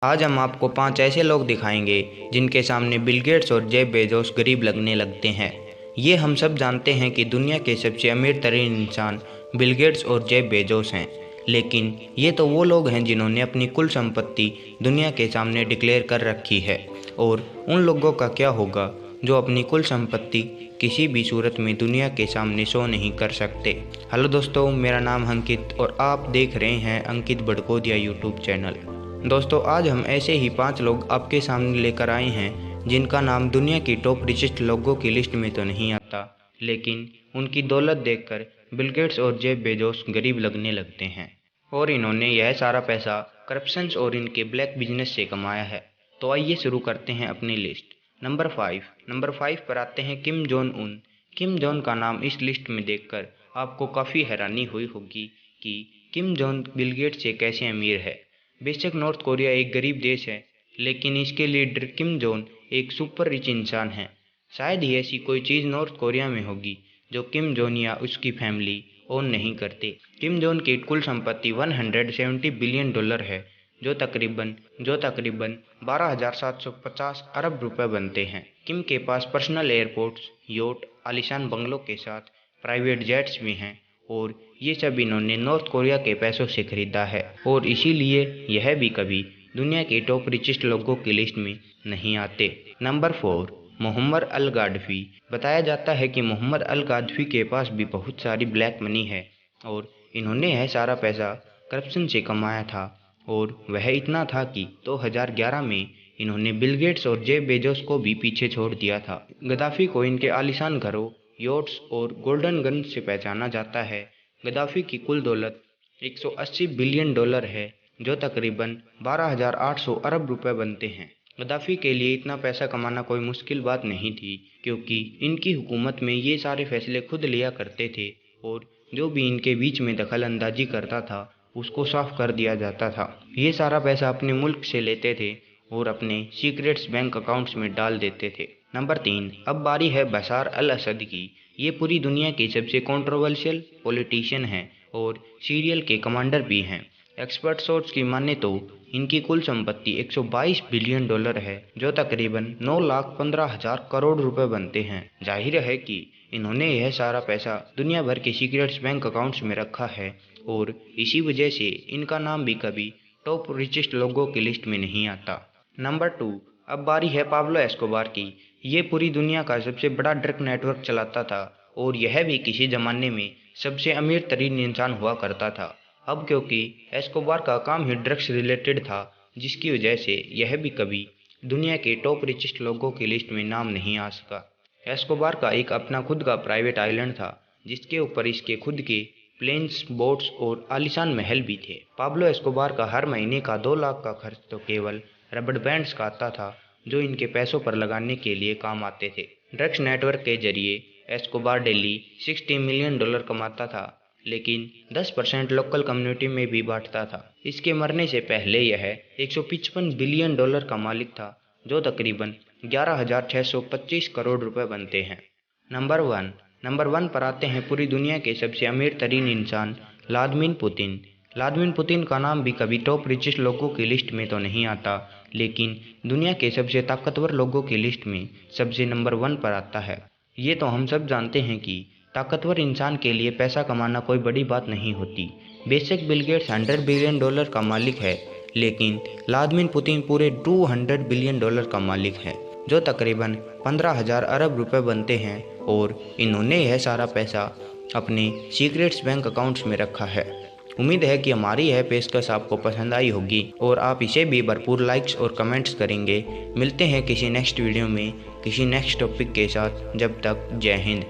आज हम आपको 5 ऐसे लोग दिखाएंगे जिनके सामने बिल गेट्स और जेफ बेजोस गरीब लगने लगते हैं। ये हम सब जानते हैं कि दुनिया के सबसे अमीर तरीन इंसान बिल गेट्स और जेफ बेजोस हैं, लेकिन ये तो वो लोग हैं जिन्होंने अपनी कुल संपत्ति दुनिया के सामने डिक्लेयर कर रखी है। और उन लोगों का क्या होगा जो अपनी कुल संपत्ति किसी भी सूरत में दुनिया के सामने शो नहीं कर सकते। हेलो दोस्तों, मेरा नाम अंकित और आप देख रहे हैं अंकित बड़कोदिया यूट्यूब चैनल। दोस्तों, आज हम ऐसे ही 5 लोग आपके सामने लेकर आए हैं जिनका नाम दुनिया की टॉप रिचेस्ट लोगों की लिस्ट में तो नहीं आता, लेकिन उनकी दौलत देखकर बिल गेट्स और जेफ बेजोस गरीब लगने लगते हैं। और इन्होंने यह सारा पैसा करप्शन और इनके ब्लैक बिजनेस से कमाया है। तो आइए शुरू करते हैं अपनी लिस्ट। नंबर 5 पर आते हैं Kim Jong Un. Kim Jong का नाम इस लिस्ट में देखकर आपको काफ़ी हैरानी हुई होगी कि किम जोंग बिल गेट्स से कैसे अमीर है। बेशक नॉर्थ कोरिया एक गरीब देश है, लेकिन इसके लीडर किम जोंग एक सुपर रिच इंसान हैं। शायद ही ऐसी कोई चीज़ नॉर्थ कोरिया में होगी जो किम जोंग या उसकी फैमिली ओन नहीं करते। किम जोंग की कुल संपत्ति $170 बिलियन है, जो तकरीबन 12,750 अरब रुपए बनते हैं। किम के पास पर्सनल एयरपोर्ट्स, योट, आलीशान बंगलों के साथ प्राइवेट जेट्स भी हैं, और ये सब इन्होंने नॉर्थ कोरिया के पैसों से खरीदा है, और इसीलिए यह भी कभी दुनिया के टॉप रिचेस्ट लोगों की लिस्ट में नहीं आते। नंबर 4, मुअम्मर अल गाद्दाफी। बताया जाता है कि मुअम्मर अल गाद्दाफी के पास भी बहुत सारी ब्लैक मनी है, और इन्होंने यह सारा पैसा करप्शन से कमाया था। और वह इतना था कि 2011 में इन्होंने बिल गेट्स और जेफ बेजोस को भी पीछे छोड़ दिया था। गद्दाफी को इनके आलीशान घरों, योट्स और गोल्डन गन से पहचाना जाता है। गद्दाफी की कुल दौलत $180 बिलियन है, जो तकरीबन 12,800 अरब रुपए बनते हैं। गद्दाफी के लिए इतना पैसा कमाना कोई मुश्किल बात नहीं थी, क्योंकि इनकी हुकूमत में ये सारे फैसले खुद लिया करते थे, और जो भी इनके बीच में दखल अंदाजी करता था उसको साफ कर दिया जाता था। ये सारा पैसा अपने मुल्क से लेते थे और अपने सीक्रेट्स बैंक अकाउंट्स में डाल देते थे। नंबर 3, अब बारी है बशार अल असद की। ये पूरी दुनिया के सबसे कंट्रोवर्शियल पॉलिटिशियन हैं और सीरियल के कमांडर भी हैं। एक्सपर्ट सोर्स की माने तो इनकी कुल संपत्ति $122 बिलियन है, जो तकरीबन 9,15,000 करोड़ रुपए बनते हैं। जाहिर है कि इन्होंने यह सारा पैसा दुनिया भर के सीक्रेट्स बैंक अकाउंट्स में रखा है, और इसी वजह से इनका नाम भी कभी टॉप रिचेस्ट लोगों की लिस्ट में नहीं आता। नंबर 2, अब बारी है पाब्लो एस्कोबार की। ये पूरी दुनिया का सबसे बड़ा ड्रग नेटवर्क चलाता था, और यह भी किसी ज़माने में सबसे अमीर तरीन इंसान हुआ करता था। अब क्योंकि एस्कोबार का काम ही ड्रग्स रिलेटेड था, जिसकी वजह से यह भी कभी दुनिया के टॉप रिचेस्ट लोगों की लिस्ट में नाम नहीं आ सका। एस्कोबार का एक अपना खुद का प्राइवेट आइलैंड था, जिसके ऊपर इसके खुद के प्लेन्स, बोट्स और आलीशान महल भी थे। पाब्लो एस्कोबार का हर महीने का 2 लाख का खर्च तो केवल रबड़ बैंड्स का आता था, जो इनके पैसों पर लगाने के लिए काम आते थे। ड्रग्स नेटवर्क के जरिए एस्कोबार डेली $60 मिलियन कमाता था, लेकिन 10% लोकल कम्युनिटी में भी बांटता था। इसके मरने से पहले यह $155 बिलियन का मालिक था, जो तकरीबन 11,625 करोड़ रुपए बनते हैं। नंबर 1 पर आते हैं पूरी दुनिया के सबसे अमीर तरीन इंसान व्लादिमीर पुतिन। व्लादिमीर पुतिन का नाम भी कभी टॉप रिचेस्ट लोगों की लिस्ट में तो नहीं आता, लेकिन दुनिया के सबसे ताकतवर लोगों की लिस्ट में सबसे नंबर 1 पर आता है। ये तो हम सब जानते हैं कि ताकतवर इंसान के लिए पैसा कमाना कोई बड़ी बात नहीं होती। बेशक बिल गेट्स $100 बिलियन का मालिक है, लेकिन व्लादिमीर पुतिन पूरे $200 बिलियन का मालिक है, जो तकरीबन 15,000 अरब रुपए बनते हैं, और इन्होंने यह सारा पैसा अपने सीक्रेट्स बैंक अकाउंट्स में रखा है। उम्मीद है कि हमारी यह पेशकश आपको पसंद आई होगी, और आप इसे भी भरपूर लाइक्स और कमेंट्स करेंगे। मिलते हैं किसी नेक्स्ट वीडियो में किसी नेक्स्ट टॉपिक के साथ। जब तक जय हिंद।